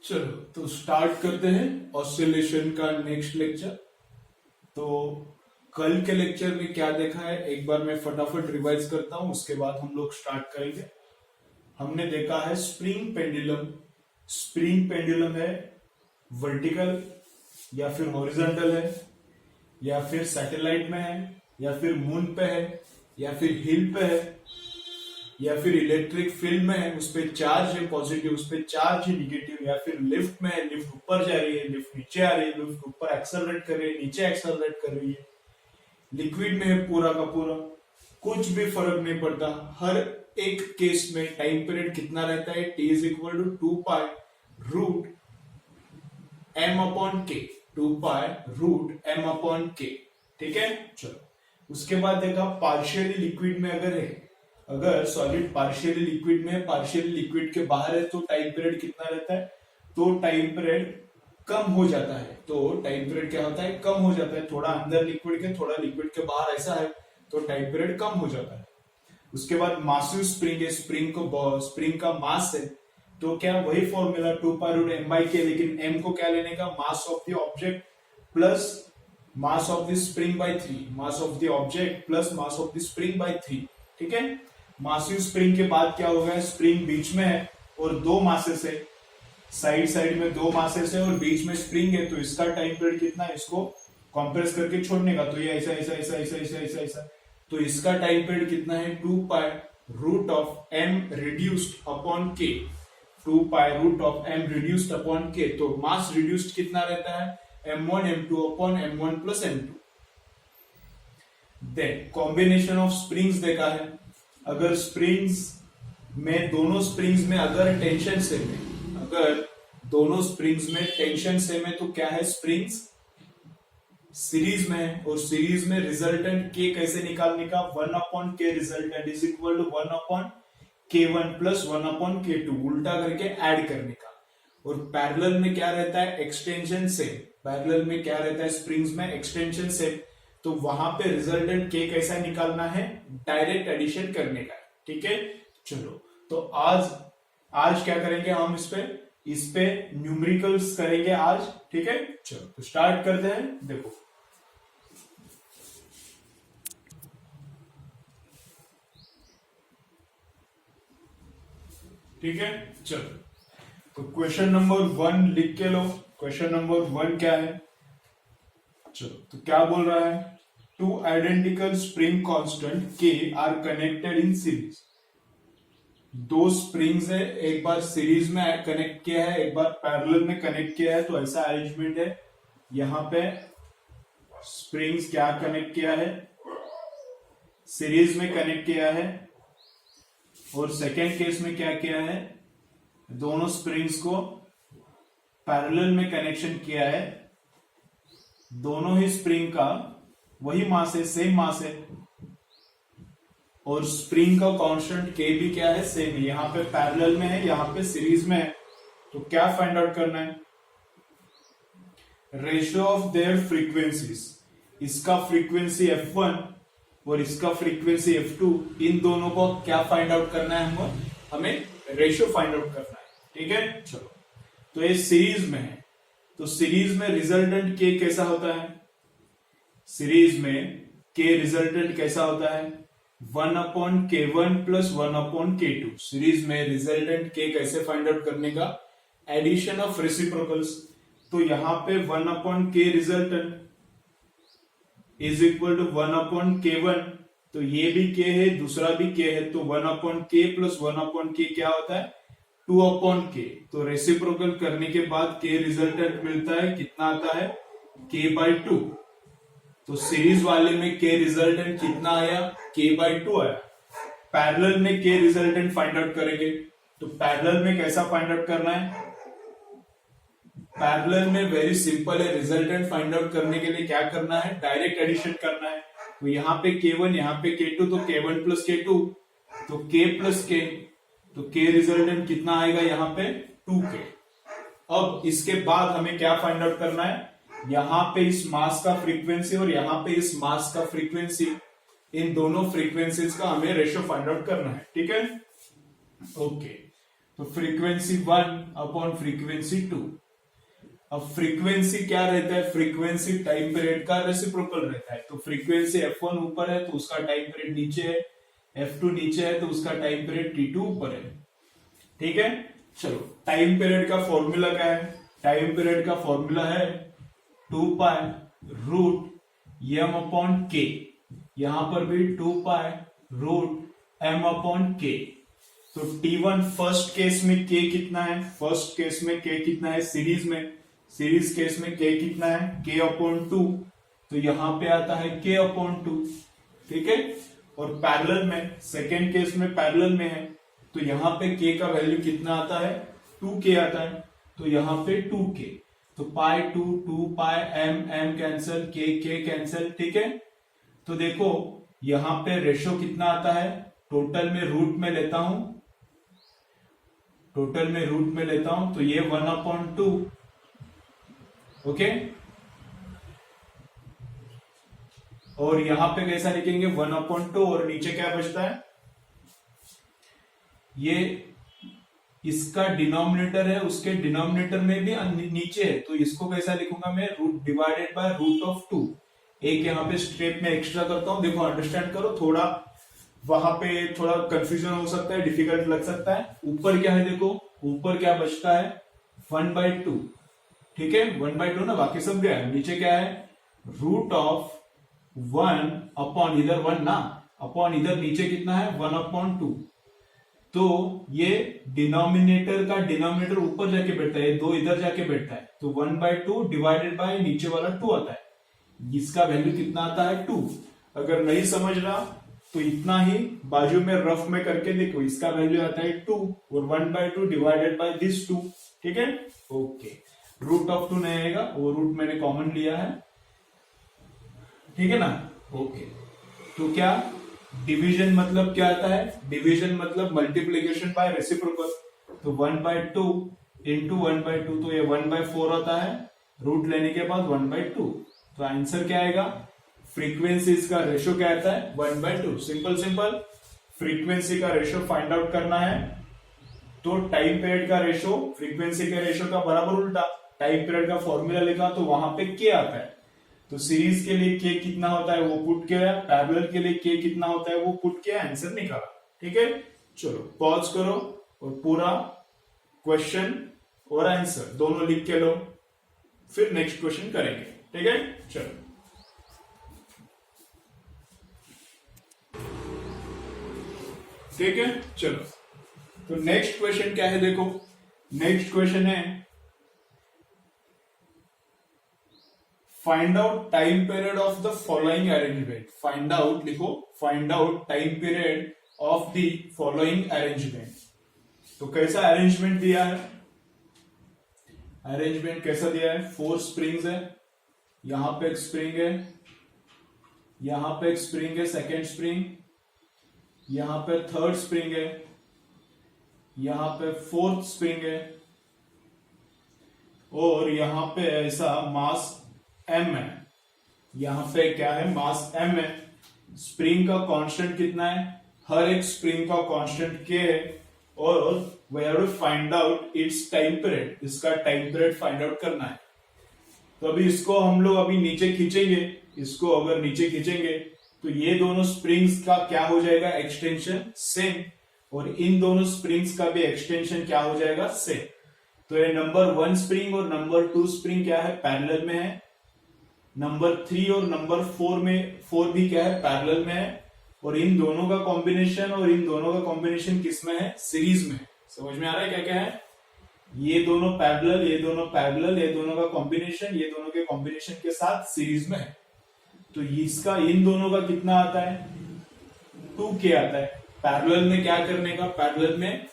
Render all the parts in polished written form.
चलो तो स्टार्ट करते हैं ऑसिलेशन का नेक्स्ट लेक्चर। तो कल के लेक्चर में क्या देखा है एक बार मैं फटाफट रिवाइज करता हूं, उसके बाद हम लोग स्टार्ट करेंगे। हमने देखा है स्प्रिंग पेंडुलम। स्प्रिंग पेंडुलम है वर्टिकल या फिर हॉरिजॉन्टल है या फिर सैटेलाइट में है या फिर मून पे है या फिर हिल पे है या फिर इलेक्ट्रिक फील्ड में है, उस पर चार्ज है पॉजिटिव, उस पर चार्ज है निगेटिव, या फिर लिफ्ट में है, लिफ्ट ऊपर जा रही है, लिफ्ट नीचे आ रही है, लिफ्ट ऊपर एक्सेलरेट कर रही है, नीचे एक्सेलरेट कर रही है, लिक्विड में है पूरा का पूरा, कुछ भी फर्क नहीं पड़ता। हर एक केस में टाइम पीरियड कितना रहता है, T is equal to 2 pi root M upon K, 2 pi root M upon के। ठीक है, चलो उसके बाद देखा पार्शियली लिक्विड में अगर सॉलिड पार्शियली लिक्विड में पार्शियली लिक्विड के बाहर है तो टाइम पीरियड कितना रहता है, तो टाइम पीरियड कम हो जाता है। तो टाइम पीरियड क्या होता है, कम हो जाता है, थोड़ा अंदर लिक्विड के थोड़ा लिक्विड के बाहर ऐसा है तो टाइम पीरियड कम हो जाता है। उसके बाद मासिव स्प्रिंग है, स्प्रिंग का मास है, तो क्या वही formula 2 pi root M by K, लेकिन एम को क्या लेने का, mass of the object plus mass of the spring by 3, mass of the object plus mass of the spring by 3। ठीक है, मासिव स्प्रिंग के बाद क्या होगा, स्प्रिंग बीच में है और दो मासेस है, साइड में दो मासेस है और बीच में स्प्रिंग है, तो इसका टाइम पीरियड कितना है, इसको कंप्रेस करके छोड़ने का, तो ये ऐसा ऐसा ऐसा ऐसा ऐसा ऐसा ऐसा, तो इसका टाइम पीरियड कितना है, 2 pi root of M reduced upon K, 2 pi root of M reduced upon K. तो मास रिड्यूस्ड कितना रहता है, m1 m2 upon m1 plus m2। Then combination of springs देखा है, अगर स्प्रिंग्स में दोनों स्प्रिंग्स में अगर टेंशन सेम है, अगर दोनों स्प्रिंग्स में टेंशन सेम है तो क्या है, स्प्रिंग्स सीरीज में है, और सीरीज में रिजल्टेंट के कैसे निकालने का, 1 upon K resultant is equal to 1 upon k1 plus 1 upon k2, उल्टा करके ऐड करने का। और पैरेलल में क्या रहता है, एक्सटेंशन सेम, पैरेलल में क्या रहता है, स्प्रिंग्स में एक्सटेंशन सेम, तो वहां पे रिजल्टेंट के कैसा निकालना है, डायरेक्ट एडिशन करने का। ठीक है, चलो तो आज क्या करेंगे हम, इस पे न्यूमेरिकल्स करेंगे आज। ठीक है, चलो तो स्टार्ट करते हैं। देखो ठीक है, चलो तो क्वेश्चन नंबर 1 लिख के लो। क्वेश्चन नंबर 1 क्या है, चलो तो क्या बोल रहा है, टू आइडेंटिकल स्प्रिंग कांस्टेंट के आर कनेक्टेड इन सीरीज। दो स्प्रिंग्स है, एक बार सीरीज में कनेक्ट किया है, एक बार पैरेलल में कनेक्ट किया है, तो ऐसा अरेंजमेंट है। यहां पे स्प्रिंग्स क्या कनेक्ट किया है, सीरीज में कनेक्ट किया है, और सेकेंड केस में क्या किया है, दोनों स्प्रिंग्स को पैरेलल में कनेक्शन किया है। दोनों ही स्प्रिंग का वही मास है, सेम मास है, और स्प्रिंग का कांस्टेंट के भी क्या है, सेम है। यहां पे पैरेलल में है, यहां पे सीरीज में है, तो क्या फाइंड आउट करना है, रेशियो ऑफ देयर फ्रीक्वेंसीज। इसका फ्रीक्वेंसी f1 और इसका फ्रीक्वेंसी f2, इन दोनों को क्या फाइंड आउट करना है, हमें रेशियो फाइंड आउट करना है। ठीक है, चलो तो ये सीरीज में है, तो सीरीज में रिजल्टेंट के कैसा होता है, सीरीज में के रिजल्टेंट कैसा होता है, 1 upon k1 plus 1 upon k2। Series में रिजल्टेंट के कैसे फाइंड आउट करने का, एडिशन ऑफ रेसिप्रोकल्स। तो यहां पे 1 upon k resultant is equal to 1 upon k1, तो ये भी k है, दूसरा भी k है, तो 1 upon k plus 1 upon k क्या होता है, 2 अपॉन k। तो रेसिप्रोकल करने के बाद k रिजल्टेंट मिलता है, कितना आता है, k बाई 2। तो सीरीज वाले में k रिजल्टेंट कितना आया, k बाई 2 आया। पैरेलल में k रिजल्टेंट फाइंड आउट करेंगे, तो पैरेलल में कैसा फाइंड आउट करना है, पैरेलल में वेरी सिंपल है, रिजल्टेंट फाइंड आउट करने के लिए क्या करना है, डायरेक्ट एडिशन करना है। तो यहाँ पे k1, यहाँ पे k2, तो k1 प्लस k2, तो k प्लस k, तो k रिजल्टेंट कितना आएगा, यहाँ पे 2k। अब इसके बाद हमें क्या फाइंड आउट करना है, यहां पे इस मास का फ्रीक्वेंसी और यहां पे इस मास का फ्रीक्वेंसी, इन दोनों फ्रीक्वेंसीज का हमें रेशियो फाइंड आउट करना है। ठीक है, ओके। तो फ्रीक्वेंसी 1 अपॉन फ्रीक्वेंसी 2। अब फ्रीक्वेंसी क्या रहता है, फ्रीक्वेंसी टाइम पीरियड का रेसिप्रोकल रहता है। तो फ्रीक्वेंसी f1 ऊपर है तो उसका टाइम पीरियड नीचे है, f2 नीचे है तो उसका टाइम पीरियड t2 ऊपर है। ठीक है, चलो टाइम पीरियड का फॉर्मूला क्या है, टाइम पीरियड का फॉर्मूला है 2 pi root m upon k, यहां पर भी 2 pi root m upon k। तो t1 फर्स्ट केस में k कितना है, फर्स्ट केस में k कितना है, सीरीज केस में k कितना है, k अपॉन 2, तो यहां पे आता है k अपॉन 2। ठीक है, और पैरेलल में सेकेंड केस में पैरेलल में है तो यहां पे k का वैल्यू कितना आता है, 2k आता है, तो यहां पे 2k, तो पाई 2 पाई m कैंसल, k कैंसल। ठीक है, तो देखो यहां पे रेशो कितना आता है, टोटल में रूट में लेता हूं, टोटल में रूट में लेता हूं तो ये 1/2। ओके, और यहां पे कैसा लिखेंगे 1/2, और नीचे क्या बचता है, ये इसका डिनोमिनेटर है, उसके डिनोमिनेटर में भी नीचे है, तो इसको कैसा लिखूंगा मैं, root divided by root of 2। एक यहां पे स्टेप में एक्स्ट्रा करता हूं, देखो अंडरस्टैंड करो, थोड़ा वहां पे थोड़ा कंफ्यूजन हो सकता है, डिफिकल्ट लग सकता है। ऊपर क्या है, देखो ऊपर क्या बचता है 1/2। ठीक है, 1/2 ना, बाकी सब गया है। नीचे क्या है, रूट ऑफ 1 अपॉन, इधर 1 ना, अपॉन इधर नीचे कितना है 1/2। तो ये डिनोमिनेटर का डिनोमिनेटर ऊपर जाके बैठता है, 2 इधर जाके बैठता है, तो 1/2 डिवाइडेड बाय नीचे वाला 2 आता है, इसका वैल्यू कितना आता है 2। अगर नहीं समझ रहा तो इतना ही बाजू में रफ में करके देखो, इसका वैल्यू आता है 2 और 1/2 डिवाइडेड बाय दिस 2। ठीक है, ओके, रूट ऑफ 2 नहीं आएगा, वो रूट मैंने कॉमन लिया है। ठीक है ना, ओके, तो क्या डिवीजन मतलब क्या आता है, डिवीजन मतलब मल्टीप्लीकेशन बाय रेसिप्रोकल, तो 1/2 इंटू 1/2, तो ये 1/4 आता है, रूट लेने के बाद 1/2, तो आंसर क्या आएगा, फ्रीक्वेंसीज का रेशो क्या आता है 1/2। सिंपल सिंपल, फ्रीक्वेंसी का रेशो फाइंड आउट करना है, तो टाइम पीरियड का रेशो फ्रीक्वेंसी के रेशो का बराबर उल्टा, टाइम पीरियड का फॉर्मूला लिखा तो वहां पे k आता है, तो सीरीज के लिए k कितना होता है वो पुट किया, पैरेलल के लिए k कितना होता है वो पुट किया, आंसर निकाला। ठीक है, चलो पॉज करो और पूरा क्वेश्चन और आंसर दोनों लिख के लो, फिर नेक्स्ट क्वेश्चन करेंगे। ठीक है, चलो ठीक है, चलो तो नेक्स्ट क्वेश्चन क्या है, देखो नेक्स्ट क्वेश्चन है find out time period of the following arrangement. Find out लिखो, find out time period of the following arrangement. तो कैसा अरेंजमेंट दिया है, अरेंजमेंट कैसा दिया है, 4 स्प्रिंग्स है, यहां पे एक स्प्रिंग है, यहां पे एक स्प्रिंग है, सेकेंड स्प्रिंग, यहां पे थर्ड स्प्रिंग है, यहां पे फोर्थ स्प्रिंग है, और यहां पे ऐसा मास m है, यहां पे क्या है मास m है। स्प्रिंग का कांस्टेंट कितना है, हर एक स्प्रिंग का कांस्टेंट k है, और we have to find out its time period, इसका टाइम पीरियड फाइंड आउट करना है। तो अभी इसको हम लोग अभी नीचे खींचेंगे, इसको अगर नीचे खींचेंगे तो ये दोनों स्प्रिंग्स का क्या हो जाएगा एक्सटेंशन सेम, और इन दोनों स्प्रिंग्स का भी एक्सटेंशन क्या हो जाएगा सेम। तो ये नंबर 1 स्प्रिंग और नंबर 2 स्प्रिंग क्या है पैरेलल में है, नंबर 3 और नंबर 4 भी क्या है पैरेलल में है, और इन दोनों का कॉम्बिनेशन और इन दोनों का कॉम्बिनेशन किस में है, सीरीज में। समझ में आ रहा है क्या क्या है, ये दोनों पैरेलल, ये दोनों पैरेलल, ये दोनों का कॉम्बिनेशन, ये दोनों के कॉम्बिनेशन के साथ सीरीज में है। तो इसका इन दोनों का कितना आता है 2k आता है। पैरेलल में क्या करने का, पैरेलल में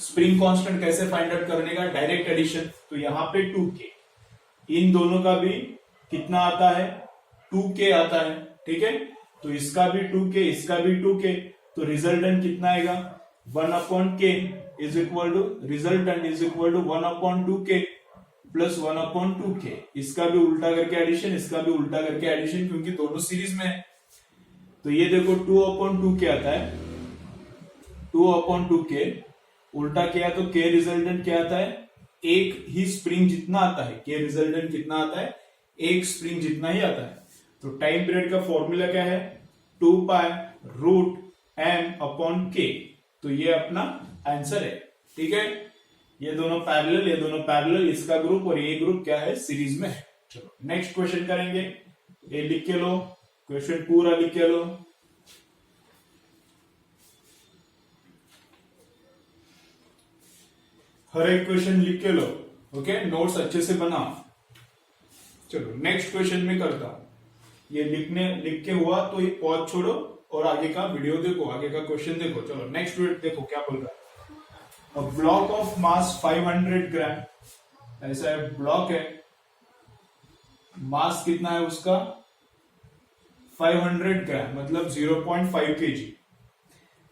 स्प्रिंग कांस्टेंट कैसे फाइंड आउट करने का, डायरेक्ट एडिशन, तो यहाँ पे 2k, इन दोनों का भी कितना आता है 2k आता है। ठीक है, तो इसका भी 2k, इसका भी 2k, तो रिजल्टेंट कितना आएगा 1/k is equal to, resultant is equal to 1/2k plus 1/2k। इसका भी उल्टा करके एडिशन, इसका भी उल्टा करके एडिशन, क्योंकि दोनों सीरीज में है। तो ये देखो 2/2k आता है, 2/2k, उल्टा किया तो के रिजल्टेंट क्या आता है, एक ही स्प्रिंग जितना आता है, के रिजल्टेंट कितना आता है, एक स्प्रिंग जितना ही आता है। तो टाइम पीरियड का फॉर्मूला क्या है, 2 pi root M upon K. तो ये अपना आंसर है, ठीक है। ये दोनों पैरेलल, ये दोनों पैरेलल, इसका ग्रुप और ये ग्रुप क्या है, सीरीज में है। चलो नेक्स्ट क्वेश्चन करेंगे, ये लिख के लो, क्वेश्चन पूरा लिख के लो। हर एक क्वेश्चन लिख के लो, ओके, नोट्स अच्छे से बना। चलो नेक्स्ट क्वेश्चन में करता हूं, ये लिख के हुआ तो ये पॉज छोड़ो और आगे का वीडियो देखो, आगे का क्वेश्चन देखो। चलो नेक्स्ट वीडियो देखो क्या बोल रहा है। अ ब्लॉक ऑफ मास 500 ग्राम, ऐसा है ब्लॉक है, मास कितना है उसका 500 ग्राम मतलब 0.5 kg,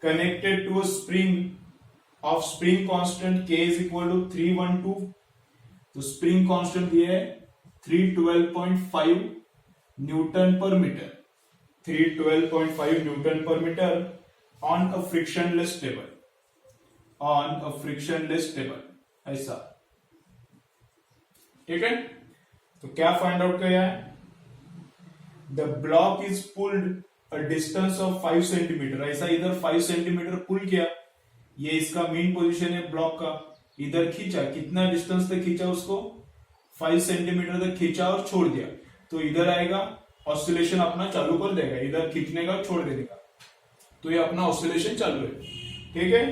connected to a spring of spring constant k is equal to 312। तो स्प्रिंग कांस्टेंट ये है 312.5 newton per metre, 312.5 newton per metre on a frictionless table, on a frictionless table, ऐसा, ठीक है। तो क्या फाइंड आउट किया है, the block is pulled a distance of 5 centimetre, ऐसा इधर 5 सेंटीमीटर पुल किया, ये इसका मेन पोजीशन है ब्लॉक का, इधर खींचा, कितना डिस्टेंस तक खींचा उसको 5 सेंटीमीटर तक खींचा और छोड़ दिया, तो इधर आएगा ऑसिलेशन अपना चालू कर देगा, इधर खींचने का छोड़ देगा, तो ये अपना ऑसिलेशन चालू है, ठीक है।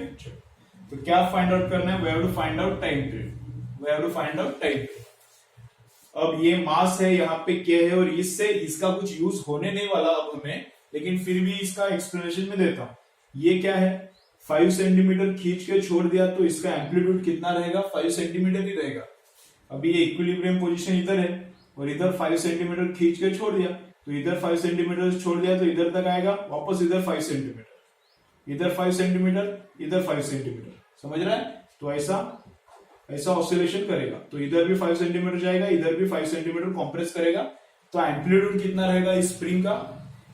तो क्या फाइंड आउट करना है, we have to find out time period, we have to find out time period. अब ये मास है, यहाँ पे क्या है, और इससे इसका कुछ यूज होने नहीं वाला अब हमें, लेकिन फिर भी इसका एक्सप्लेनेशन में देता हूं। ये क्या है, 5 सेंटीमीटर खींच के छोड़ दिया तो इसका एम्पलीट्यूड कितना रहेगा, 5 सेंटीमीटर ही रहेगा। अभी ये इक्विलिब्रियम पोजीशन इधर है और इधर 5 सेंटीमीटर खींच के छोड़ दिया, तो इधर 5 सेंटीमीटर छोड़ दिया तो इधर तक आएगा, वापस इधर 5 सेंटीमीटर, इधर 5 सेंटीमीटर, इधर 5 सेंटीमीटर, समझ रहा है। तो ऐसा ऑसिलेशन करेगा, तो इधर भी 5 सेंटीमीटर जाएगा, इधर भी 5 सेंटीमीटर कॉम्प्रेस करेगा, तो एम्पलीट्यूड कितना रहेगा इस स्प्रिंग का,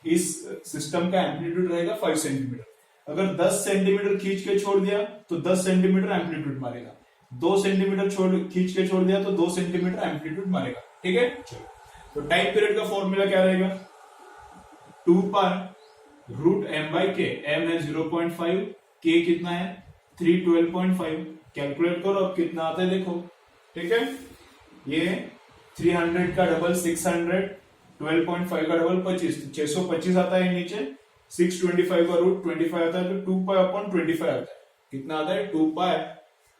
इस सिस्टम का एम्पलीट्यूड रहेगा 5 सेंटीमीटर। अगर 10 सेंटीमीटर खींच के छोड़ दिया तो 10 सेंटीमीटर एम्पलीट्यूड मारेगा, 2 सेंटीमीटर खींच के छोड़ दिया तो 2 सेंटीमीटर एम्पलीट्यूड मारेगा, ठीक है। तो टाइम पीरियड का फॉर्मूला क्या रहेगा, 2 pi root M by K, M है 0.5, के कितना है 312.5, कैलकुलेट करो अब कितना आता है देखो, ठीक है। ये 300 का डबल 600, 12.5 का डबल 25, 625 आता है नीचे, 625 का रूट 25 आता है, तो 2 पाई अपॉन 25 आता है, कितना आता है 2 पाई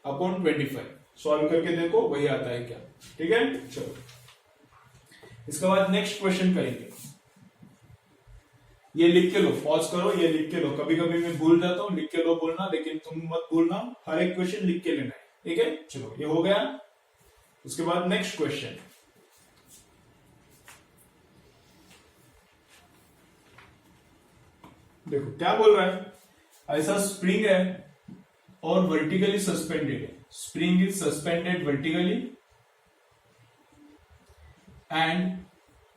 अपॉन 25, सॉल्व करके देखो वही आता है क्या, ठीक है। चलो इसके बाद नेक्स्ट क्वेश्चन करेंगे, ये लिख के लो, पॉज करो, ये लिख के लो, कभी कभी मैं भूल जाता हूं, लिख के लो बोलना, लेकिन तुम मत भूलना, हर एक क्वेश्चन लिख के लेना है, ठीक है। चलो ये हो गया, उसके बाद नेक्स्ट क्वेश्चन, देखो क्या बोल रहा है, ऐसा स्प्रिंग है और वर्टिकली सस्पेंडेड है, spring is suspended vertically and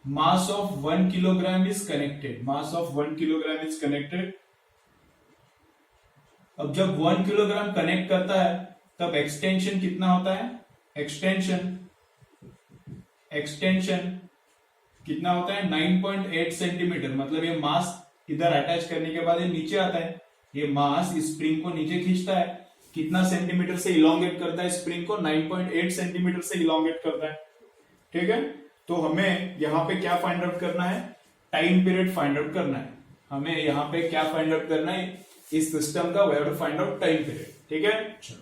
mass of 1 kilogram is connected, mass of 1 kilogram is connected। अब जब 1 किलोग्राम कनेक्ट करता है तब एक्सटेंशन कितना होता है, एक्सटेंशन कितना होता है 9.8 सेंटीमीटर, मतलब ये मास इधर अटैच करने के बाद ये नीचे आता है, ये मास इस स्प्रिंग को नीचे खींचता है, कितना सेंटीमीटर से इलोंगेट करता है स्प्रिंग को, 9.8 सेंटीमीटर से इलोंगेट करता है, ठीक है। तो हमें यहाँ पे क्या फाइंड आउट करना है, टाइम पीरियड फाइंड आउट करना है, हमें यहाँ पे क्या फाइंड आउट करना है, इस सिस्टम का we have to find out time period, ठीक है। चलो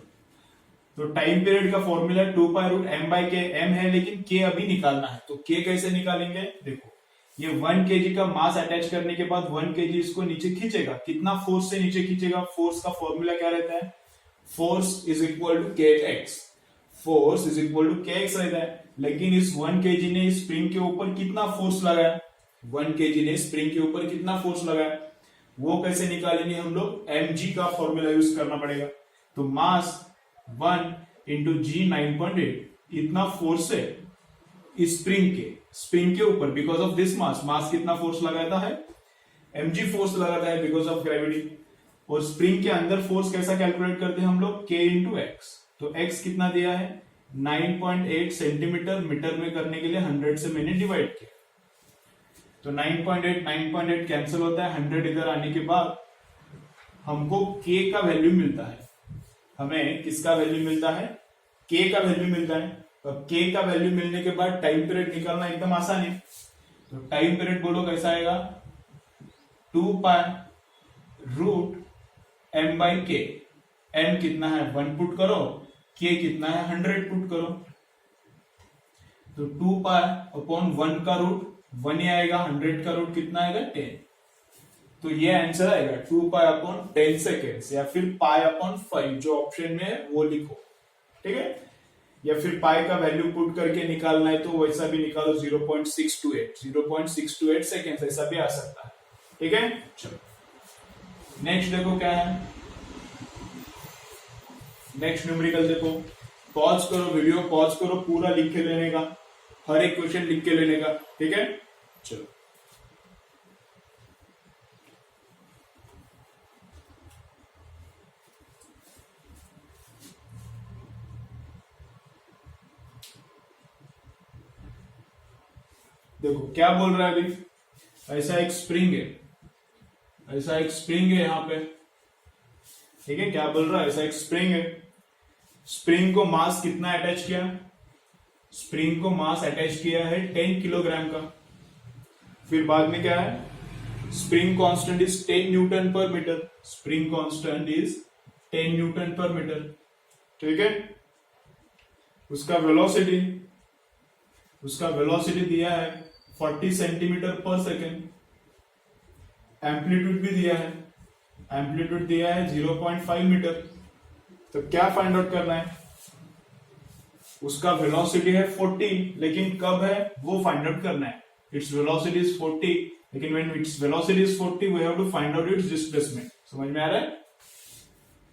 तो टाइम पीरियड का formula 2 pi root M by K, M है लेकिन के अभी निकालना है, तो के कैसे निकालेंगे, देखो ये 1 kg का मास अटैच करने के बाद 1 kg इसको नीचे खींचेगा, कितना फोर्स से नीचे खींचेगा, फोर्स का फॉर्मूला क्या रहता है, force is equal to K X, force is equal to K X रहता है, लेकिन इस 1 kg ने स्प्रिंग के ऊपर कितना फोर्स लगाया, 1 kg ने स्प्रिंग के ऊपर कितना फोर्स लगाया, वो कैसे निकालेंगे हम लोग, mg का फॉर्मूला यूज करना पड़ेगा, तो मास 1 इंटू जी 9.8, इतना फोर्स है इस स्प्रिंग के ऊपर, बिकॉज ऑफ दिस मास कितना फोर्स लगाता है, mg फोर्स लगाता है बिकॉज ऑफ ग्रेविटी, और स्प्रिंग के अंदर फोर्स कैसा कैलकुलेट करते हैं हम लोग, K इंटू एक्स। तो x कितना दिया है 9.8 सेंटीमीटर, मीटर में करने के लिए 100 से मैंने डिवाइड किया। तो 9.8 कैंसिल होता है, 100 इधर आने के बाद हमको K का वैल्यू मिलता है। हमें किसका वैल्यू मिलता है, K का वैल्यू मिलता है। अब K का वैल्यू मिलने के बाद टाइम पीरियड निकालना एकदम आसान है। तो टाइम पीरियड बोलो कैसा आएगा, 2 पाई रूट m बाई के। m कितना है 1 पुट करो, k कितना है 100 पुट करो। तो 2 पाई अपॉन 1 का रूट 1 ही आएगा, 100 का रूट कितना आएगा 10। तो ये आंसर आएगा 2 पाई अपॉन 10 सेकेंड्स, या फिर पाई अपॉन 5 जो ऑप्शन में है वो लिखो, ठीक है। या फिर पाई का वैल्यू पुट करके निकालना है तो वैसा भी निकालो, 0.628 सेकेंड्स, ऐसा भी आ सकता है, ठीक है। चलो नेक्स्ट देखो क्या है, नेक्स्ट न्यूमेरिकल देखो। पॉज करो, वीडियो पॉज करो, पूरा लिख के लेने का, हर एक क्वेश्चन लिख के लेने का, ठीक है। चलो देखो क्या बोल रहा है अभी, ऐसा एक स्प्रिंग है, ऐसा एक स्प्रिंग है यहाँ पे, ठीक है। क्या बोल रहा है, ऐसा एक स्प्रिंग है, स्प्रिंग को मास कितना अटैच किया, स्प्रिंग को मास अटैच किया है 10 किलोग्राम का। फिर बाद में क्या है, spring constant is 10 newton per metre, spring constant is 10 newton per metre, ठीक है। उसका वेलोसिटी दिया है 40 सेंटीमीटर पर सेकेंड, एम्पलीट्यूड भी दिया है, एम्पलीट्यूड दिया है 0.5 मीटर। तो क्या फाइंड आउट करना है, उसका वेलोसिटी है 40, लेकिन कब है वो फाइंड आउट करना है। इट्स वेलोसिटी इज 40, लेकिन when its velocity is 40 we have to find out its displacement. समझ में आ रहा है,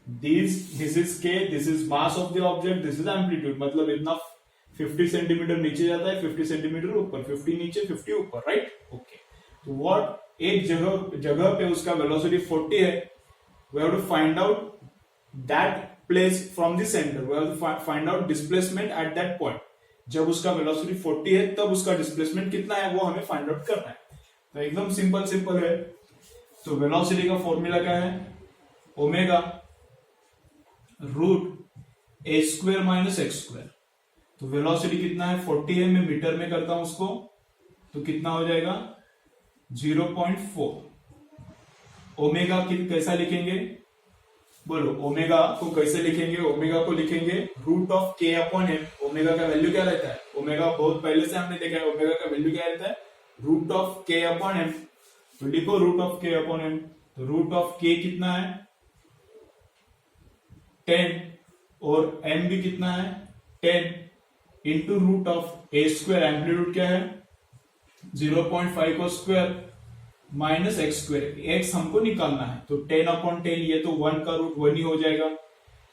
this is k, this is mass of the object, this is amplitude, मतलब इतना 50 सेंटीमीटर नीचे जाता है, 50 सेंटीमीटर ऊपर, 50 नीचे 50 ऊपर, राइट, ओके। तो व्हाट एक जगह पे उसका वेलोसिटी 40 है, we have to find out that place from the centre, we have to find out displacement at that point. जब उसका वेलोसिटी 40 है तब उसका डिस्प्लेसमेंट कितना है वो हमें फाइंड आउट करना है। तो एकदम सिंपल है। तो वेलोसिटी का फॉर्मूला क्या है, ओमेगा रूट ए स्क्वायर माइनस एक्स स्क्वायर। तो वेलोसिटी कितना है 40 है, मैं मीटर में करता हूं उसको, तो कितना हो जाएगा 0.4। ओमेगा कैसा लिखेंगे, बोलो ओमेगा को कैसे लिखेंगे, ओमेगा को लिखेंगे रूट ऑफ के अपॉन एम। ओमेगा का वैल्यू क्या रहता है, ओमेगा बहुत पहले से हमने देखा है, ओमेगा का वैल्यू क्या रहता है रूट ऑफ के अपॉन एम। तो लिखो रूट ऑफ के अपॉन एम। तो रूट ऑफ के कितना है 10, और एम भी कितना है 10, into root of a square, amplitude क्या है 0.5 का square minus x square, x हमको निकालना है। तो 10 अपॉन 10, ये तो 1 का रूट 1 ही हो जाएगा।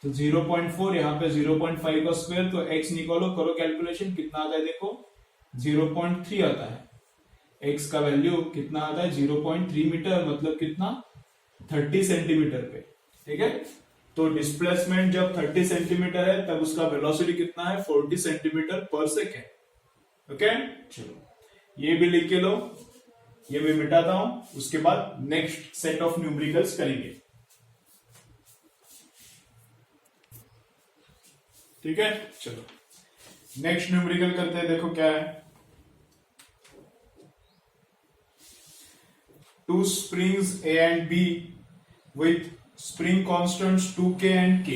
तो 0.4, यहाँ पे 0.5 का स्क्वायर, तो एक्स निकालो, करो कैलकुलेशन, कितना आता है देखो 0.3 आता है। एक्स का वैल्यू कितना आता है 0.3 मीटर, मतलब कितना 30 सेंटीमीटर पे, ठीक है। तो डिस्प्लेसमेंट जब 30 सेंटीमीटर है तब उसका वेलोसिटी कितना है 40 सेंटीमीटर पर सेकेंड, ओके। चलो ये भी लिख के लो, ये मैं मिटाता हूं, उसके बाद नेक्स्ट सेट ऑफ न्यूमेरिकल्स करेंगे, ठीक है। चलो नेक्स्ट न्यूमेरिकल करते हैं, देखो क्या है। Two springs A and B with spring constants 2k and k।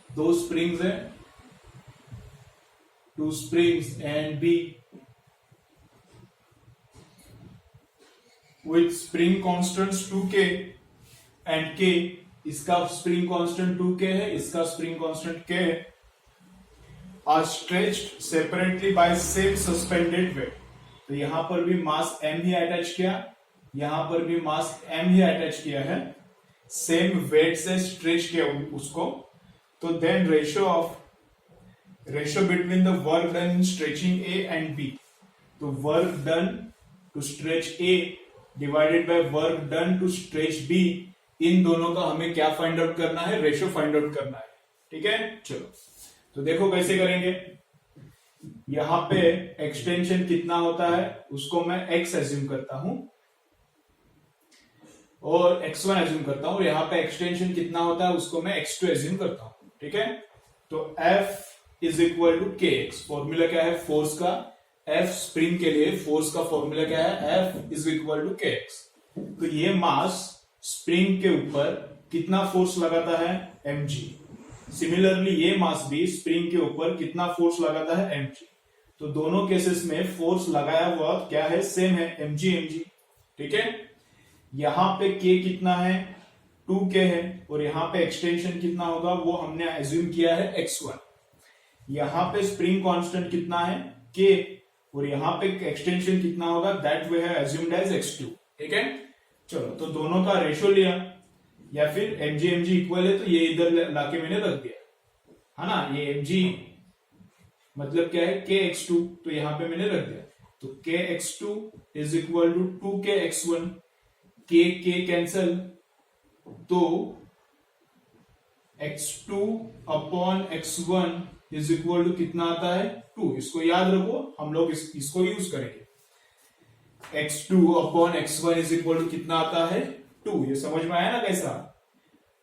दो स्प्रिंग्स है, two springs A and B with spring constants 2k and k। इसका स्प्रिंग कांस्टेंट 2k है, इसका स्प्रिंग कांस्टेंट k है। Are stretched separately by same suspended weight. तो यहां पर भी मास m ही अटैच किया, यहां पर भी मास m ही अटैच किया है, सेम वेट से स्ट्रेच किया उसको। तो then ratio between the work done in stretching A and B। तो work done to stretch A divided by work done to stretch B इन दोनों का हमें क्या फाइंड आउट करना है, रेशो फाइंड आउट करना है। ठीक है, चलो तो देखो कैसे करेंगे। यहां पे एक्सटेंशन कितना होता है उसको मैं x एज्यूम करता हूं और x1 एज्यूम करता हूं। यहां पे एक्सटेंशन कितना होता है उसको मैं x2 एज्यूम करता हूं। ठीक है, तो F is equal to K x. Formula क्या है फोर्स का, F स्प्रिंग के लिए फोर्स का फॉर्मूला क्या है, F is equal to K x. तो ये मास स्प्रिंग के ऊपर कितना फोर्स लगाता है, mg। सिमिलरली ये मास भी स्प्रिंग के ऊपर कितना फोर्स लगाता है, mg। तो दोनों केसेस में फोर्स लगाया हुआ क्या है, सेम है, mg mg। ठीक है, यहां पे k कितना है, 2k है, और यहां पे एक्सटेंशन कितना होगा वो हमने एज्यूम किया है x1। यहां पे स्प्रिंग कांस्टेंट कितना है, k, और यहां पे एक्सटेंशन कितना होगा, that we have assumed as x2। ठीक है, चलो तो दोनों का रेशो लिया, या फिर mg mg इक्वल है तो ये इधर लाके मैंने रख दिया, है ना। ये mg मतलब क्या है, kx2, तो यहां पे मैंने रख दिया। तो kx2 is equal to 2kx1, k cancel, तो x2 upon x1 is equal to कितना आता है, 2। इसको याद रखो, हम लोग इसको यूज करेंगे। x2 upon x1 is equal to कितना आता है, 2। ये समझ में आया ना कैसा।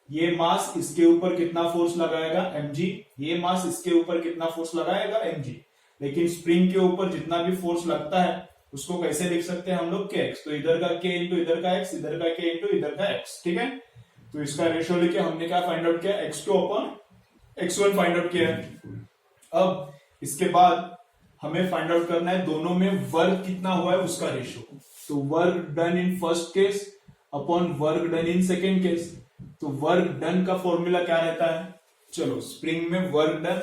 ये मास इसके ऊपर कितना फोर्स लगाएगा, mg। ये मास इसके ऊपर कितना फोर्स लगाएगा, mg। लेकिन स्प्रिंग के ऊपर जितना भी फोर्स लगता है उसको कैसे लिख सकते हैं हम लोग, kx। तो इधर का k इंटू इधर का x, इधर का k इंटू इधर का x। ठीक है, तो इसका रेशियो लेके हमने क्या फाइंड आउट किया, x2 अपॉन x1 फाइंड आउट किया। अब इसके बाद हमें फाइंड आउट करना है दोनों में वर्क कितना हुआ है उसका रेशियो। तो work done in first case upon work done in second case. तो वर्क डन का फॉर्मूला क्या रहता है, चलो स्प्रिंग में वर्क डन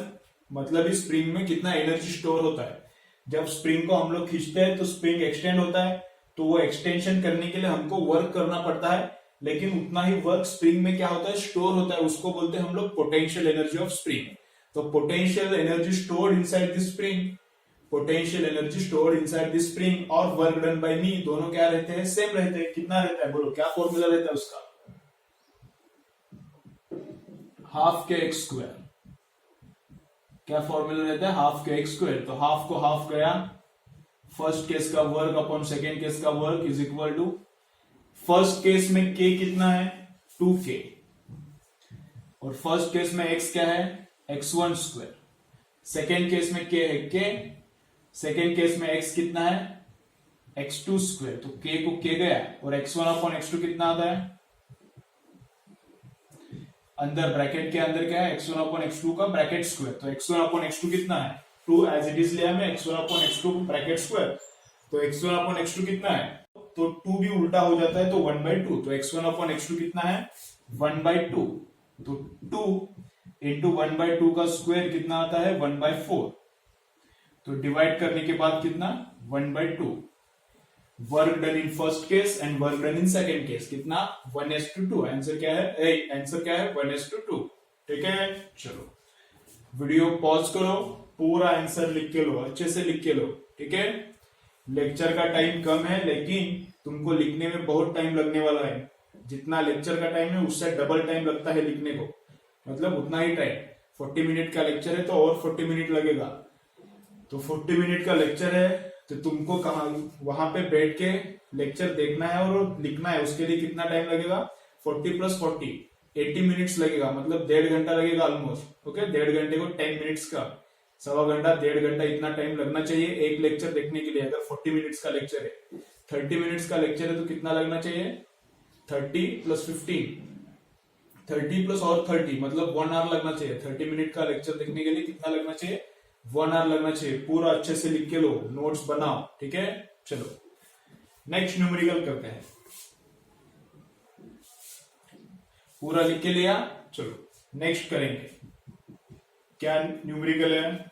मतलब इस स्प्रिंग में कितना एनर्जी स्टोर होता है। जब स्प्रिंग को हम लोग खींचते हैं तो स्प्रिंग एक्सटेंड होता है, तो वो एक्सटेंशन करने के लिए हमको वर्क करना पड़ता है, लेकिन उतना ही वर्क स्प्रिंग में क्या होता है, स्टोर होता है। उसको बोलते हैं हम लोग पोटेंशियल एनर्जी ऑफ स्प्रिंग। तो potential energy stored inside the spring, potential energy stored inside the spring और वर्क डन बाय मी दोनों क्या रहते हैं, सेम रहते हैं। कितना रहता है बोलो, क्या फॉर्मूला रहता है उसका, हाफ के एक्स स्क्वायर। क्या फॉर्मूला रहता है, हाफ के एक्स स्क्वायर। तो हाफ को हाफ गया, फर्स्ट केस का वर्क अपॉन सेकेंड केस का work is equal to, first case में k कितना है, 2k, और फर्स्ट केस में x क्या है, x1 स्क्वायर। सेकेंड केस में k है k, सेकेंड केस में x कितना है, x2 स्क्वायर। तो k को k गया, और x1 अपॉन x2 कितना आता है, अंदर ब्रैकेट के अंदर क्या है, x1 अपॉन x2 का ब्रैकेट स्क्वायर। तो x1 अपॉन x2 कितना है, 2 एज इट इज लिया मैं, x1 upon x2 bracket square. तो x1 अपॉन x2 कितना है, तो 2 भी उल्टा हो जाता है तो 1/2। तो x1 अपॉन x2 कितना है, 1/2। तो 2 इंटू 1/2 का स्क्वायर कितना आता है, 1/4। तो डिवाइड करने के बाद कितना, 1/2। Work done in first case and work done in second case कितना, 1:2। आंसर क्या है, आंसर क्या है, 1:2। ठीक है, चलो वीडियो पॉज करो, पूरा आंसर लिख के लो, अच्छे से लिख के लो। ठीक है, लेक्चर का टाइम कम है, लेकिन तुमको लिखने में बहुत टाइम लगने वाला है। जितना लेक्चर का टाइम है उससे डबल टाइम लगता है लिखने को, मतलब उतना ही टाइम। 40 मिनट का लेक्चर है तो और 40 मिनट लगेगा। तो 40 मिनट का लेक्चर है तो तुमको कहा वहां पे बैठ के लेक्चर देखना है और लिखना है। उसके लिए कितना टाइम लगेगा, 40 + 40 80 मिनट्स लगेगा, मतलब 1.5 घंटा लगेगा ऑलमोस्ट। ओके, 1.5 घंटे को 10 मिनट्स का, सवा घंटा 1.5 घंटा इतना टाइम लगना चाहिए एक लेक्चर देखने के लिए। अगर 40 मिनट्स का लेक्चर है, 30 मिनट्स का लेक्चर है तो कितना लगना चाहिए, 30 + 15, 30 प्लस और 30 मतलब 1 आवर लगना चाहिए। 30 मिनट का लेक्चर देखने के लिए कितना लगना चाहिए, 1 आवर लगना चाहिए। पूरा अच्छे से लिख के लो, नोट्स बनाओ। ठीक है, चलो नेक्स्ट न्यूमेरिकल करते हैं। पूरा लिख के लिया, चलो नेक्स्ट करेंगे। क्या न्यूमेरिकल है,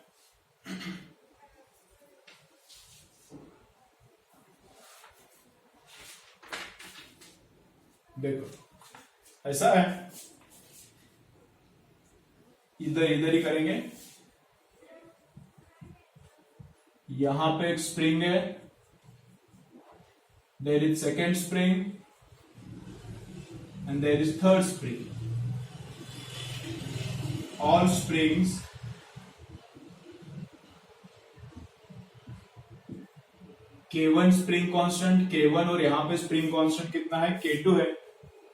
देखो ऐसा है, इधर इधर ही करेंगे। यहां पे एक स्प्रिंग है, there is second spring and there is third spring. All springs K1 spring constant K1 और यहाँ पे स्प्रिंग कांस्टेंट कितना है K2 है,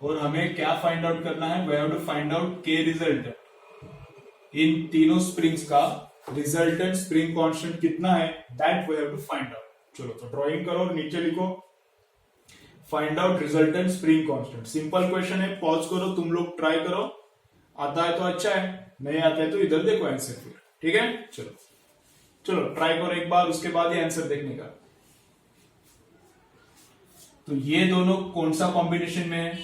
और हमें क्या फाइंड आउट करना है, we have to find out K resultant. इन तीनों स्प्रिंग्स का रिजल्टेंट स्प्रिंग कांस्टेंट कितना है, that we have to find out. चलो तो ड्राइंग करो और नीचे लिखो find out resultant spring constant. Simple question है, पॉज करो, तुम लोग ट्राई करो, आता है तो अच्छा है, नहीं आता है तो इधर देखो आंसर फिर, ठीक है। चलो चलो ट्राई करो एक बार, उसके बाद ही आंसर देखने का। तो ये दोनों कौन सा कॉम्बिनेशन में है,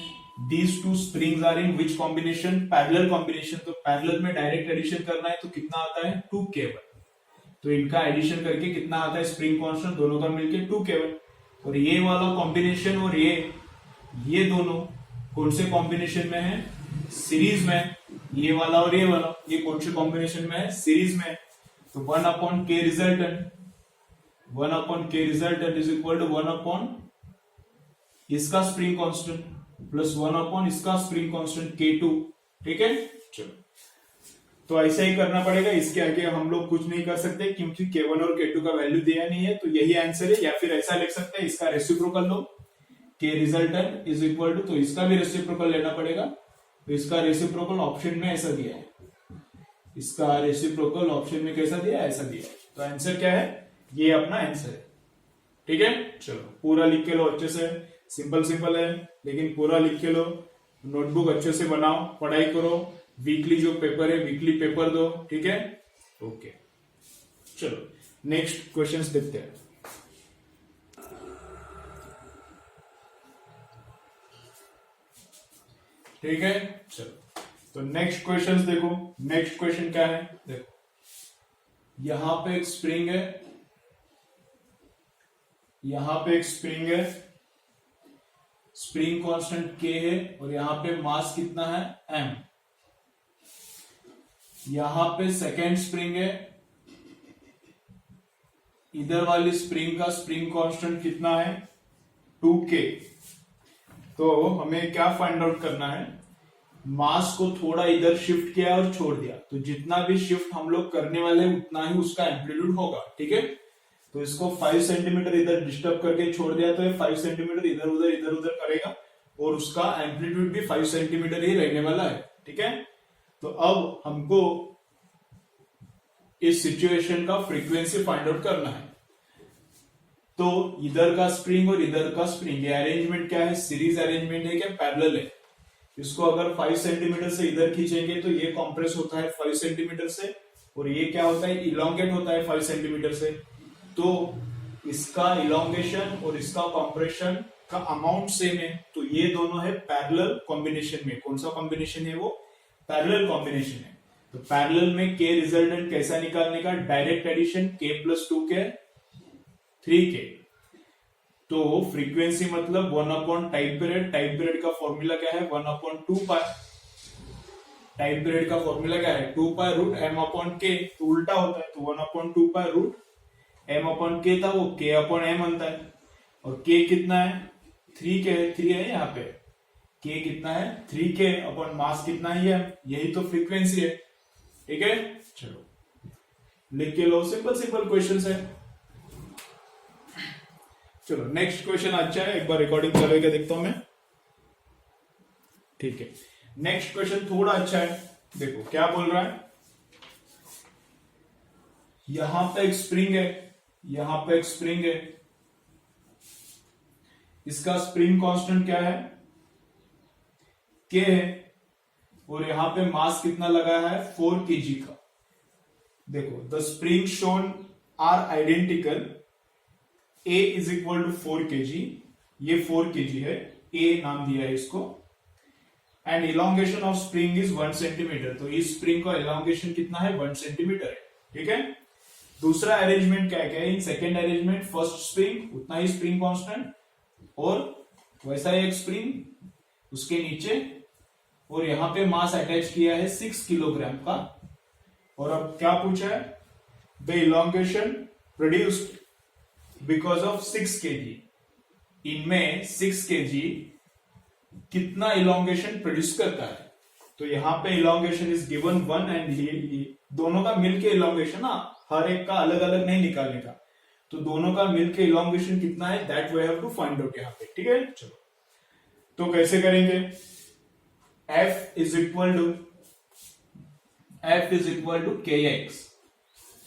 these two springs are in which combination, parallel combination. तो पैरेलल में डायरेक्ट एडिशन करना है तो कितना आता है 2K1, तो इनका एडिशन करके कितना आता है स्प्रिंग कांस्टेंट, दोनों का मिलके 2K1। और ये वाला कॉम्बिनेशन और ये दोनों कौन से कॉम्बिनेशन में है, सीरीज में। ये वाला और ये वाला, ये कौन से कॉम्बिनेशन में है, सीरीज में। तो 1/K resultant, 1/K resultant is equal to 1/ इसका स्प्रिंग कांस्टेंट प्लस 1/ इसका स्प्रिंग कांस्टेंट K2, ठीक है। चलो तो ऐसा ही करना पड़ेगा, इसके आगे हम लोग कुछ नहीं कर सकते क्योंकि K1 और K2 का वैल्यू दिया नहीं है, तो यही आंसर है। या फिर ऐसा लिख सकते हैं, इसका रेसिप्रोकल लो, K resultant is equal to, तो इसका भी रेसिप्रोकल लेना पड़ेगा। तो इसका रेसिप्रोकल ऑप्शन में ऐसा दिया है, इसका रेसिप्रोकल ऑप्शन में कैसा दिया है, ऐसा दिया है। तो आंसर क्या है, ये अपना आंसर है, ठीक है। चलो पूरा लिख के लो अच्छे से, सिंपल सिंपल है लेकिन पूरा लिख के लो, नोटबुक अच्छे से बनाओ, पढ़ाई करो, वीकली जो पेपर है वीकली पेपर दो, ठीक है। ओके चलो नेक्स्ट क्वेश्चंस देखते हैं। ठीक है चलो तो नेक्स्ट क्वेश्चंस देखो, नेक्स्ट क्वेश्चन क्या है, देखो यहां पे एक स्प्रिंग है, यहां पे एक स्प्रिंग है, स्प्रिंग कांस्टेंट K है और यहां पे मास कितना है M। यहां पे सेकेंड स्प्रिंग है, इधर वाली स्प्रिंग का स्प्रिंग कांस्टेंट कितना है 2K। तो हमें क्या फाइंड आउट करना है, मास को थोड़ा इधर शिफ्ट किया और छोड़ दिया, तो जितना भी शिफ्ट हम लोग करने वाले उतना ही उसका एम्पलीट्यूड होगा, ठीक है। तो इसको 5 सेंटीमीटर इधर डिस्टर्ब करके छोड़ दिया तो ये 5 सेंटीमीटर इधर उधर करेगा और उसका एम्पलीट्यूड भी 5 सेंटीमीटर ही रहने वाला है, ठीक है। तो अब हमको इस सिचुएशन का फ्रीक्वेंसी फाइंड आउट करना है। तो इधर का स्प्रिंग और इधर का स्प्रिंग, ये अरेंजमेंट क्या है, सीरीज अरेंजमेंट है क्या पैरेलल है। इसको अगर 5 सेंटीमीटर से इधर खींचेंगे तो ये कॉम्प्रेस होता है 5 सेंटीमीटर से, और ये क्या होता है इलोंगेट होता है 5 सेंटीमीटर से। तो इसका इलोंगेशन और इसका कॉम्प्रेशन का अमाउंट सेम है, तो ये दोनों है पैरेलल कॉम्बिनेशन में। कौन सा कॉम्बिनेशन है वो, पैरेलल कॉम्बिनेशन है। तो पैरेलल में K रिजल्टेंट कैसा निकालने का, direct addition K + 2K 3K। तो फ्रीक्वेंसी मतलब 1/ टाइम पीरियड, टाइम पीरियड का फॉर्मूला क्या है 1/2π, टाइम पीरियड का फॉर्मूला क्या है 2π√m/K, तो उल्टा होता है, तो 1/2π√m/K था वो K/m बनता है, और K कितना है 3K, 3 है यहाँ पे, K कितना है 3K अपन मास कितना है m, यही तो फ्रीक्वेंसी है, ठीक है। चलो लिख के लो, सिंपल सिंपल क्वेश्चन है। चलो नेक्स्ट क्वेश्चन अच्छा है, एक बार रिकॉर्डिंग चलो क्या देखता हूं मैं, ठीक है। नेक्स्ट क्वेश्चन थोड़ा अच्छा है, देखो क्या बोल रहा है, यहां पे एक स्प्रिंग है, यहां पे एक स्प्रिंग है, इसका स्प्रिंग कांस्टेंट क्या है K है, और यहां पे मास कितना लगा है 4 kg का। देखो the spring shown are identical, A is equal to 4 kg, ये 4 kg है, A नाम दिया है इसको, and elongation of spring is 1 centimetre. तो इस स्प्रिंग का इलोंगेशन कितना है 1 सेंटीमीटर है, ठीक है। दूसरा अरेंजमेंट क्या है, in second arrangement first spring उतना ही स्प्रिंग कांस्टेंट, और वैसा एक स्प्रिंग उसके नीचे, और यहां पे मास अटैच किया है 6 किलोग्राम का। और अब क्या पूछा है, the elongation produced because of 6 kg, इनमें 6 kg कितना इलोंगेशन प्रोड्यूस करता है। तो यहाँ पे इलोंगेशन इज गिवन 1 एंड ये दोनों का मिलके इलोंगेशन ना, हर एक का अलग अलग नहीं निकालने का, तो दोनों का मिलके इलोंगेशन कितना है that we have to find out यहाँ पे। ठीक है, चलो तो कैसे करेंगे, F is equal to kx।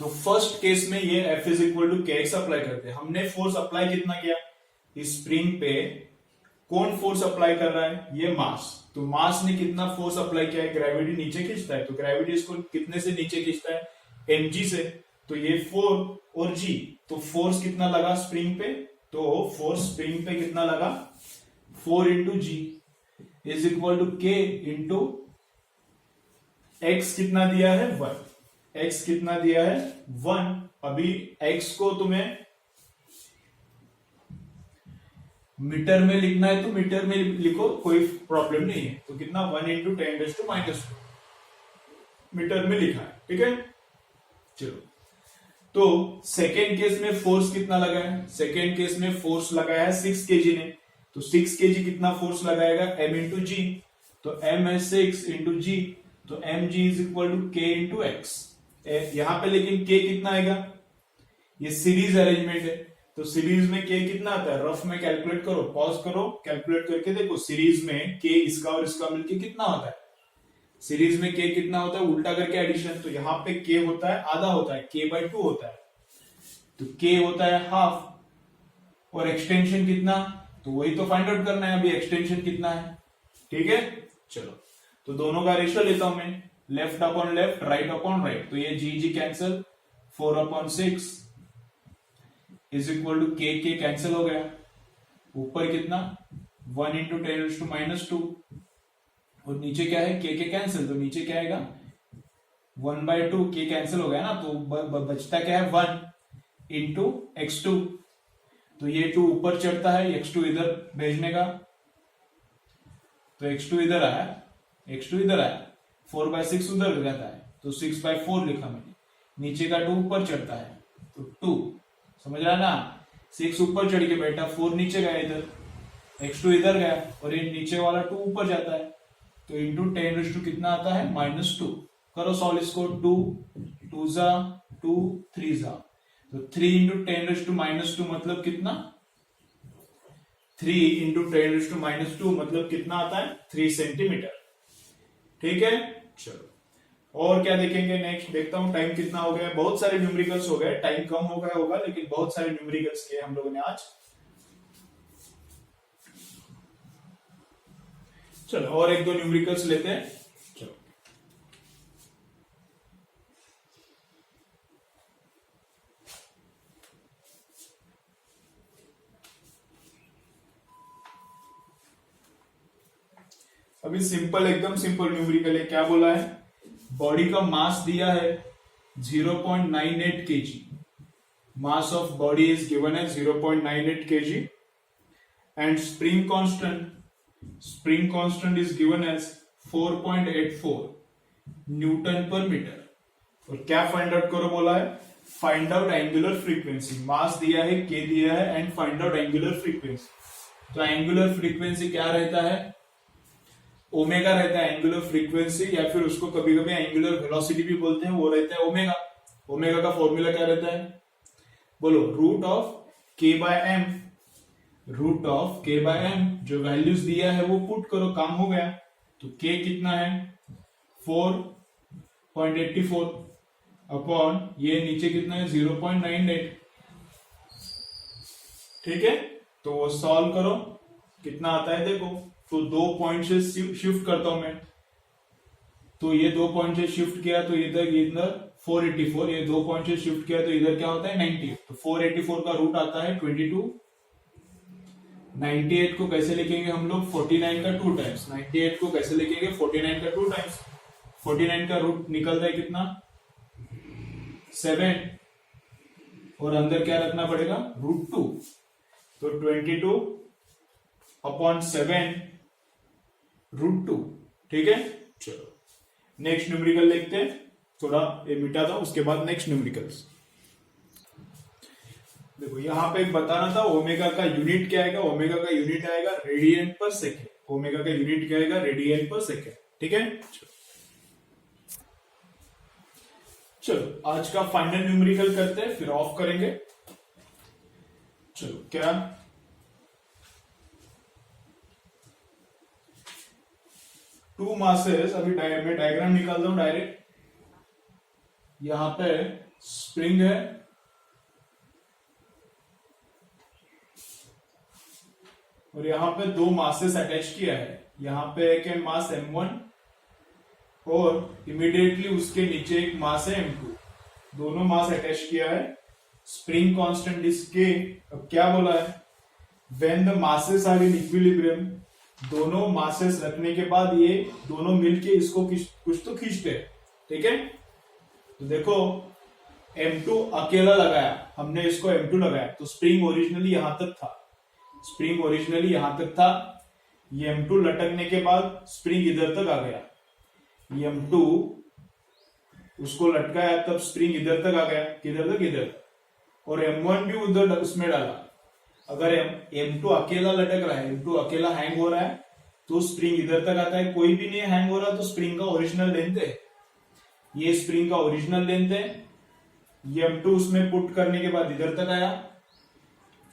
तो फर्स्ट केस में ये F is equal to kx apply करते हैं। हमने फोर्स अप्लाई कितना किया, इस स्प्रिंग पे कौन फोर्स अप्लाई कर रहा है, ये मास। तो मास ने कितना फोर्स अप्लाई किया है, ग्रेविटी नीचे खींचता है, तो ग्रेविटी इसको कितने से नीचे खींचता है, mg से। तो ये 4 और g, तो फोर्स कितना लगा स्प्रिंग पे, तो फोर्स स्प्रिंग पे कितना लगा 4 into g is equal to k into x कितना दिया है 1, x कितना दिया है 1। अभी x को तुम्हें मीटर में लिखना है तो मीटर में लिखो, कोई प्रॉब्लम नहीं है। तो कितना 1 इंटू 10⁻⁻², मीटर में लिखा है। ठीक है, चलो तो सेकेंड केस में फोर्स कितना लगा है, सेकेंड केस में फोर्स लगाया है 6 kg ने, तो 6 kg कितना फोर्स लगाएगा m इंटू जी। तो m है 6 इंटू जी, तो mg is equal to k into x. यहां पे लेकिन k कितना आएगा, ये सीरीज अरेंजमेंट है, तो सीरीज में k कितना आता है, रफ में कैलकुलेट करो, पॉज करो, कैलकुलेट करके देखो सीरीज में k इसका और इसका मिलके कितना होता है। सीरीज में k कितना होता है, उल्टा करके एडिशन, तो यहाँ पे k होता है आधा होता है, k/2 होता है, तो k होता है हाफ। और एक्सटेंशन कितना, तो वही तो फाइंड आउट करना है, अभी एक्सटेंशन कितना है। ठीक है, चलो तो दोनों का रेशियो लेता हूं मैं, left upon left, right upon right, तो ये जी कैंसिल, 4/6 इज इक्वल टू के कैंसिल हो गया, ऊपर कितना 1 इंटू 10⁻², और नीचे क्या है के कैंसिल, तो नीचे क्या आएगा 1/2, के कैंसिल हो गया ना, तो बचता क्या है 1 इंटू x2, तो ये 2 ऊपर चढ़ता है, x2 इधर भेजने का, तो x2 इधर आया, x2 इधर आया, 4/6 उधर जाता है, तो 6/4 लिखा मैंने, नीचे का 2 ऊपर चढ़ता है, तो 2, समझ रहा है ना, 6 ऊपर चढ़ के बैठा, 4 नीचे गया इधर, x2 इधर गया, और ये नीचे वाला 2 ऊपर जाता है, तो इंटू 10 कितना आता है -2। करो सॉल्व इसको, 2 2 जा 2 3 जा, तो 3 इंटू 10⁻² मतलब कितना, 3 इंटू 10⁻² मतलब कितना आता है 3 सेंटीमीटर। ठीक है, चलो और क्या देखेंगे नेक्स्ट, देखता हूं टाइम कितना हो गया, बहुत सारे न्यूमेरिकल्स हो गए, टाइम कम हो गया होगा लेकिन बहुत सारे न्यूमेरिकल्स किए हम लोगों ने आज। चलो और 1-2 न्यूमेरिकल्स लेते हैं। चलो अभी सिंपल, एकदम सिंपल न्यूमेरिकल है। क्या बोला है, बॉडी का मास दिया है 0.98 kg, mass of body is given है 0.98 kg, and spring constant is given as 4.84 newton per metre. और क्या फाइंड आउट करो बोला है, find out angular frequency, mass दिया है k दिया है and find out angular frequency. तो एंगुलर फ्रीक्वेंसी क्या रहता है, ओमेगा रहता है एंगुलर फ्रीक्वेंसी, या फिर उसको कभी कभी एंगुलर वेलोसिटी भी बोलते हैं, वो रहता है ओमेगा। ओमेगा का फॉर्मूला क्या रहता है, बोलो, root of k by m, जो वैल्यूज दिया है वो पुट करो, काम हो गया। तो k कितना है 4.84 अपॉन ये नीचे कितना है 0.98। ठीक है, तो वो सॉल्व करो, कितना आता है देखो, तो 2 पॉइंट से शिफ्ट करता हूं मैं, तो ये 2 पॉइंट से शिफ्ट किया तो इधर 484, ये 2 पॉइंट से शिफ्ट किया तो इधर क्या होता है 98, तो 484 का रूट आता है 22। 98 को कैसे लिखेंगे हम लोग, 49 का 2 टाइम्स, 98 को कैसे लिखेंगे 49 का 2 टाइम्स, 49 का रूट निकलता है कितना 7, और अंदर क्या रखना पड़ेगा √2, तो 22 अपॉन 7 √2। ठीक है, चलो नेक्स्ट न्यूमेरिकल देखते हैं, थोड़ा ये मिटा था, उसके बाद नेक्स्ट न्यूमेरिकल्स। देखो यहां पे बताना था ओमेगा का यूनिट क्या आएगा, ओमेगा का यूनिट आएगा रेडियन पर सेकेंड। ओमेगा का यूनिट क्या आएगा, रेडियन पर सेकेंड। ठीक है, चलो आज का फाइनल न्यूमेरिकल करते हैं, फिर ऑफ करेंगे। चलो क्या, टू मासेस, अभी मैं डायग्राम निकाल दूं डायरेक्ट। यहां पे स्प्रिंग है और यहां पे दो मासेस अटैच किया है। यहां पे एक है मास m1 और इमीडिएटली उसके नीचे एक मास है m2, दोनों मास अटैच किया है। Spring constant is k। अब क्या बोला है, when the masses are in equilibrium, दोनों मासेस रखने के बाद ये दोनों मिलके इसको कुछ तो खींचते हैं। ठीक है, तो देखो m2 अकेला लगाया, हमने इसको m2 लगाया तो स्प्रिंग ओरिजिनली यहां तक था, स्प्रिंग ओरिजिनली यहां तक था। ये m2 लटकने के बाद स्प्रिंग इधर तक आ गया, ये m2 उसको लटकाया तब स्प्रिंग इधर तक आ गया, किधर तक, इधर तक, और m1 भी उधर उसमें डाला। अगर m2 अकेला लटक रहा है, m2 अकेला हैंग हो रहा है तो स्प्रिंग इधर तक आता है, कोई भी नहीं हैंग हो रहा तो स्प्रिंग का ओरिजिनल लेंथ है, ये स्प्रिंग का ओरिजिनल लेंथ है। ये m2 उसमें पुट करने के बाद इधर तक आया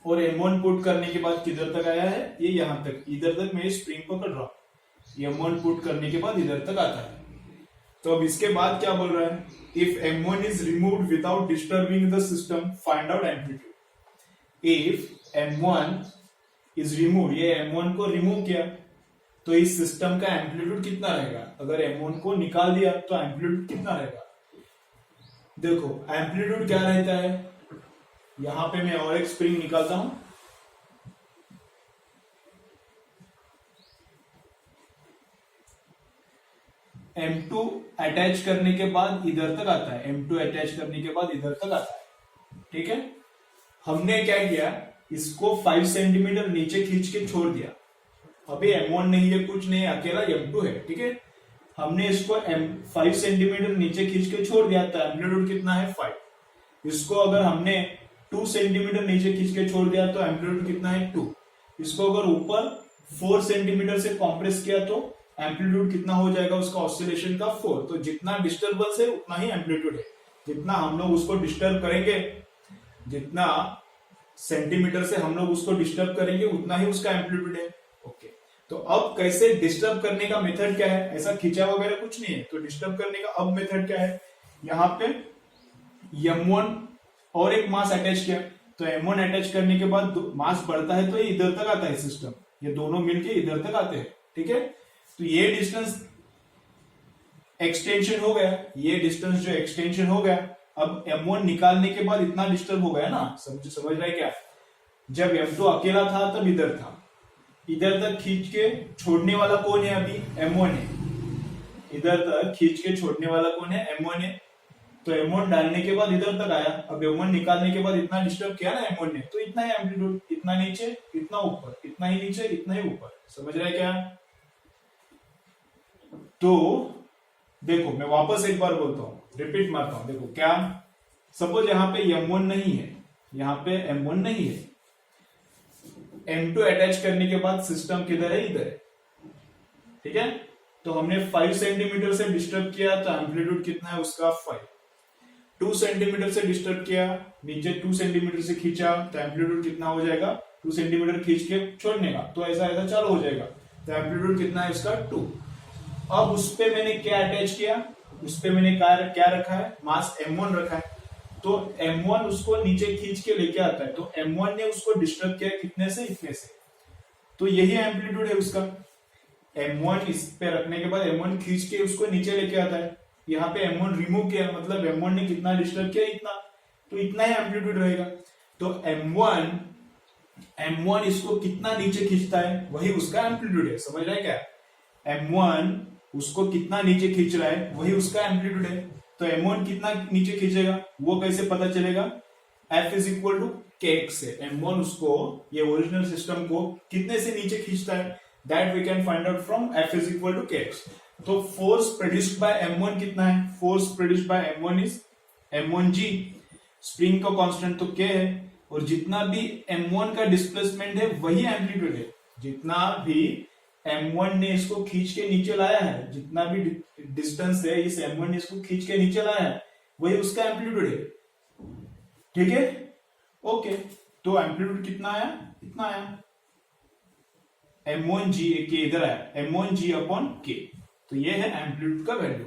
और m1 पुट करने के बाद किधर तक आया है, ये यहां तक, इधर तक मैं स्प्रिंग पकड़ रहा हूं। m1 पुट करने के बाद इधर तक आता है। तो अब इसके बाद क्या बोल रहा है, if m1 is removed without disturbing the system find out amplitude. If m1 is remove, ये m1 को रिमूव किया तो इस सिस्टम का एम्पलीट्यूड कितना रहेगा, अगर m1 को निकाल दिया तो एम्पलीट्यूड कितना रहेगा। देखो एम्पलीट्यूड क्या रहता है, यहां पे मैं और एक स्प्रिंग निकालता हूं, m2 अटैच करने के बाद इधर तक आता है, m2 अटैच करने के बाद इधर तक आता है। ठीक है, हमने क्या किया, इसको 5 सेंटीमीटर नीचे खींच के छोड़ दिया। अभी m1 नहीं है, कुछ नहीं है, अकेला m2 है। ठीक है, हमने इसको 5 सेंटीमीटर नीचे खींच के छोड़ दिया था, एम्पलीट्यूड कितना है 5। इसको अगर हमने 2 सेंटीमीटर नीचे खींच के छोड़ दिया तो एम्पलीट्यूड कितना है 2। इसको अगर ऊपर 4 सेंटीमीटर से कॉम्प्रेस किया तो एम्पलीट्यूड कितना हो जाएगा उसका, ऑसिलेशन का 4। तो जितना डिस्टर्बेंस है उतना ही एम्पलीट्यूड है, जितना हम लोग उसको डिस्टर्ब करेंगे, जितना सेंटीमीटर से हम लोग उसको डिस्टर्ब करेंगे उतना ही उसका एम्पलीट्यूड है। ओके, तो अब कैसे डिस्टर्ब करने का मेथड क्या है, ऐसा खींचा वगैरह कुछ नहीं है, तो डिस्टर्ब करने का अब मेथड क्या है, यहाँ पे m1 और एक मास अटैच किया, तो m1 अटैच करने के बाद मास बढ़ता है तो ये इधर तक आता है सिस्टम, ये दोनों मिलके इधर तक आते हैं। ठीक है, तो ये डिस्टेंस एक्सटेंशन हो गया, ये डिस्टेंस जो एक्सटेंशन हो गया। अब m1 निकालने के बाद इतना डिस्टर्ब हो गया ना, समझ रहे क्या, जब m2 अकेला था तब इधर था, इधर तक खींच के छोड़ने वाला कौन है, अभी m1 है, इधर तक खींच के छोड़ने वाला कौन है, m1 है। तो m1 डालने के बाद इधर तक आया, अब m1 निकालने के बाद इतना डिस्टर्ब किया ना m1 ने, तो इतना ही एम्पलीट्यूड, इतना नीचे इतना ऊपर, इतना ही नीचे इतना ही ऊपर। समझ रहे क्या, तो देखो मैं वापस एक बार बोलता हूं, रिपीट मारता हूं। देखो क्या, सपोज यहां पे m1 नहीं है, यहां पे m1 नहीं है, m2 अटैच करने के बाद सिस्टम किधर है, इधर है। ठीक है, तो हमने 5 सेंटीमीटर से डिस्टर्ब किया तो एम्पलीट्यूड कितना है उसका 5। 2 सेंटीमीटर से डिस्टर्ब किया, नीचे 2 सेंटीमीटर से खींचा तो एम्पलीट्यूड कितना हो जाएगा, 2 सेंटीमीटर खींच के छोड़ने का, तो ऐसा ऐसा चालू हो जाएगा, तो एम्पलीट्यूड कितना है उसका 2। अब उस पे मैंने क्या अटैच किया, उस पे मैंने क्या रखा है, मास m1 रखा है, तो m1 उसको नीचे खींच के लेके आता है, तो m1 ने उसको डिस्टर्ब किया कितने से, इतने से, तो यही एम्पलीट्यूड है उसका। m1 इस पे रखने के बाद m1 खींच के उसको नीचे लेके आता है, यहाँ पे m1 रिमूव किया, मतलब m1 ने कितना डिस्टर्ब किया, इतना, तो इतना ही एम्पलीट्यूड रहेगा। तो m1 इसको कितना नीचे खींचता है वही उसका एम्पलीट्यूड है। समझ रहे क्या, m1 उसको कितना नीचे खींच रहा है वही उसका एम्पलीट्यूड है। तो m1 कितना नीचे खींचेगा वो कैसे पता चलेगा, F is equal to kx से m1 उसको, ये ओरिजिनल सिस्टम को कितने से नीचे खींचता है, that we can find out from F is equal to kx। तो फोर्स प्रोड्यूस्ड बाय m1 कितना है, force produced by m1 is m1g, spring का कांस्टेंट तो k है, और जितना भी m1 का डिस्प्लेसमेंट है वही एम्पलीट्यूड है, जितना भी M1 ने इसको खींच के नीचे लाया है, जितना भी डिस्टेंस है इस M1 ने इसको खींच के नीचे लाया है, वही उसका एम्पलीट्यूड है। ठीक है, ओके। तो एम्पलीट्यूड कितना आया, इतना आया, M1G के इधर आया, M1G अपॉन K। तो ये है एम्पलीट्यूड का वैल्यू।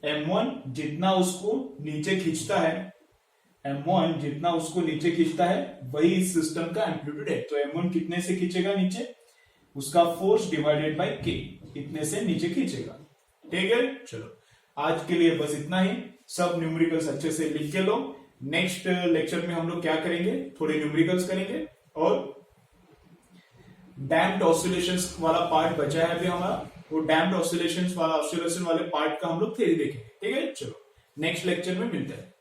M1 जितना उसको नीचे खींचता है, M1 जितना उसको नीचे खींचता है वही इस सिस्टम का एम्पलीट्यूड है। तो M1 कितने से खींचेगा नीचे, उसका फोर्स डिवाइडेड बाय K, इतने से नीचे खींचेगा। ठीक है, चलो आज के लिए बस इतना ही। सब न्यूमेरिकल्स अच्छे से लिख के लो। नेक्स्ट लेक्चर में हम लोग क्या करेंगे, थोड़े न्यूमेरिकल्स करेंगे और डैम्प्ड ऑसिलेशंस वाला पार्ट बचा है अभी हमारा, वो डैम्प्ड ऑसिलेशंस वाले पार्ट का हम लोग थ्योरी देखेंगे। ठीक है, चलो नेक्स्ट लेक्चर में मिलते हैं।